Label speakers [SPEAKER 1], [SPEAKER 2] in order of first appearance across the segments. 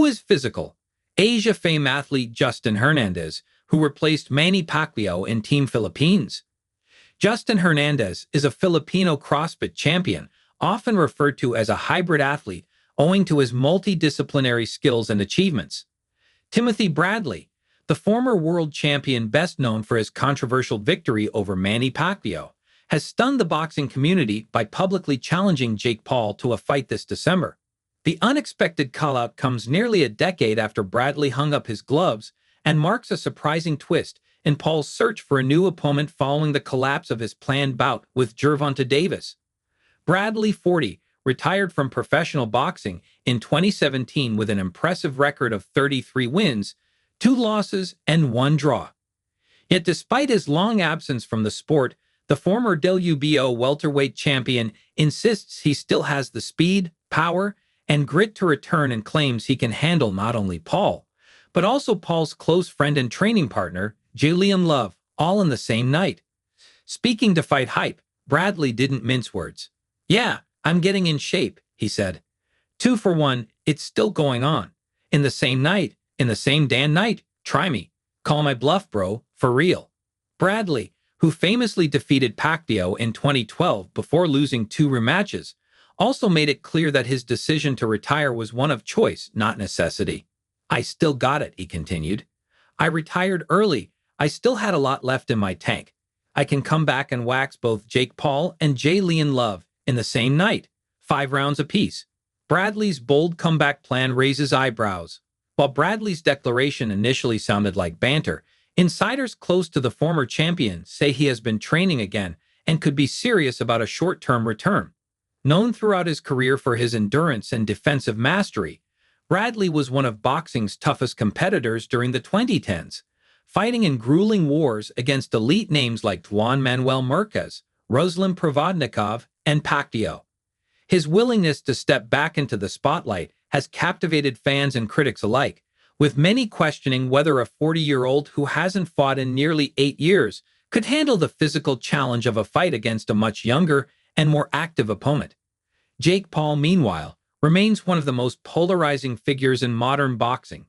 [SPEAKER 1] is physical. Asia fame athlete Justin Hernandez, who replaced Manny Pacquiao in Team Philippines. Justin Hernandez is a Filipino CrossFit champion, often referred to as a hybrid athlete, owing to his multidisciplinary skills and achievements. Timothy Bradley, the former world champion best known for his controversial victory over Manny Pacquiao, has stunned the boxing community by publicly challenging Jake Paul to a fight this December. The unexpected call-out comes nearly a decade after Bradley hung up his gloves and marks a surprising twist in Paul's search for a new opponent following the collapse of his planned bout with Gervonta Davis. Bradley, 40, retired from professional boxing in 2017 with an impressive record of 33 wins, 2 losses, and 1 draw. Yet despite his long absence from the sport, the former WBO welterweight champion insists he still has the speed, power, and grit to return and claims he can handle not only Paul, but also Paul's close friend and training partner, Julian Love, all in the same night. Speaking to Fight Hype, Bradley didn't mince words. "Yeah, I'm getting in shape," he said. 2 for 1, it's still going on. In the same night, in the same damn night, try me. Call my bluff, bro, for real. Bradley, who famously defeated Pacquiao in 2012 before losing 2 rematches, also made it clear that his decision to retire was one of choice, not necessity. "I still got it," he continued. "I retired early. I still had a lot left in my tank. I can come back and wax both Jake Paul and Julian Love in the same night, 5 rounds apiece." Bradley's bold comeback plan raises eyebrows. While Bradley's declaration initially sounded like banter, insiders close to the former champion say he has been training again and could be serious about a short-term return. Known throughout his career for his endurance and defensive mastery, Bradley was one of boxing's toughest competitors during the 2010s, fighting in grueling wars against elite names like Juan Manuel Marquez, Ruslan Provodnikov, and Pacquiao. His willingness to step back into the spotlight has captivated fans and critics alike, with many questioning whether a 40-year-old who hasn't fought in nearly 8 years could handle the physical challenge of a fight against a much younger and more active opponent. Jake Paul, meanwhile, remains one of the most polarizing figures in modern boxing.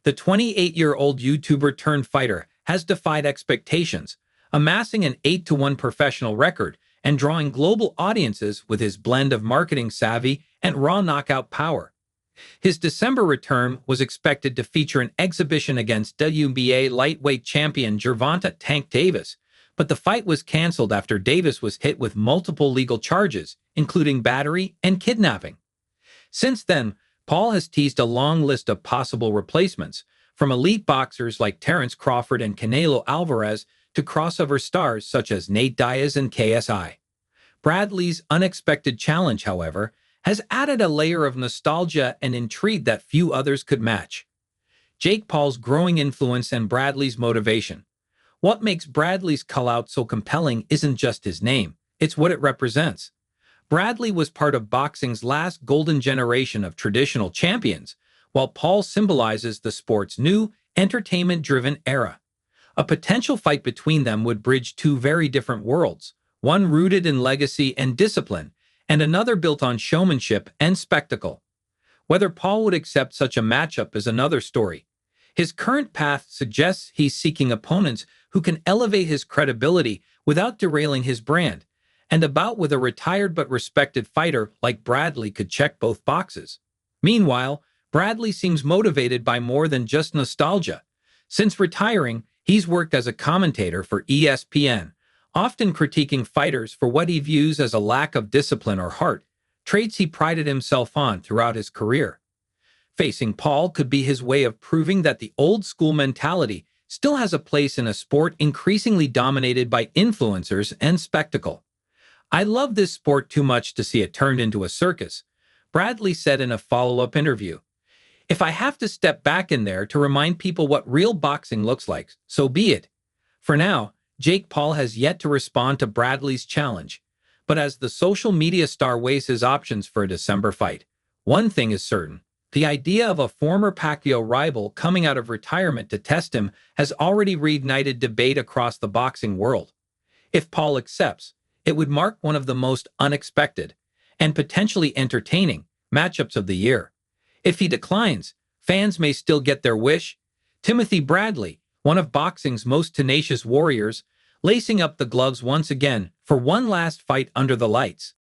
[SPEAKER 1] The 28-year-old YouTuber-turned-fighter has defied expectations, amassing an 8-1 professional record and drawing global audiences with his blend of marketing savvy and raw knockout power. His December return was expected to feature an exhibition against WBA lightweight champion Gervonta "Tank" Davis, but the fight was canceled after Davis was hit with multiple legal charges, including battery and kidnapping. Since then, Paul has teased a long list of possible replacements, from elite boxers like Terence Crawford and Canelo Alvarez to crossover stars such as Nate Diaz and KSI. Bradley's unexpected challenge, however, has added a layer of nostalgia and intrigue that few others could match. Jake Paul's growing influence and Bradley's motivation. What makes Bradley's call-out so compelling isn't just his name, it's what it represents. Bradley was part of boxing's last golden generation of traditional champions, while Paul symbolizes the sport's new, entertainment-driven era. A potential fight between them would bridge 2 very different worlds, one rooted in legacy and discipline, and another built on showmanship and spectacle. Whether Paul would accept such a matchup is another story. His current path suggests he's seeking opponents who can elevate his credibility without derailing his brand, and a bout with a retired but respected fighter like Bradley could check both boxes. Meanwhile, Bradley seems motivated by more than just nostalgia. Since retiring, he's worked as a commentator for ESPN, often critiquing fighters for what he views as a lack of discipline or heart, traits he prided himself on throughout his career. Facing Paul could be his way of proving that the old-school mentality still has a place in a sport increasingly dominated by influencers and spectacle. "I love this sport too much to see it turned into a circus," Bradley said in a follow-up interview. "If I have to step back in there to remind people what real boxing looks like, so be it." For now, Jake Paul has yet to respond to Bradley's challenge, but as the social media star weighs his options for a December fight, one thing is certain: the idea of a former Pacquiao rival coming out of retirement to test him has already reignited debate across the boxing world. If Paul accepts, it would mark one of the most unexpected and potentially entertaining matchups of the year. If he declines, fans may still get their wish. Timothy Bradley, one of boxing's most tenacious warriors, lacing up the gloves once again for one last fight under the lights.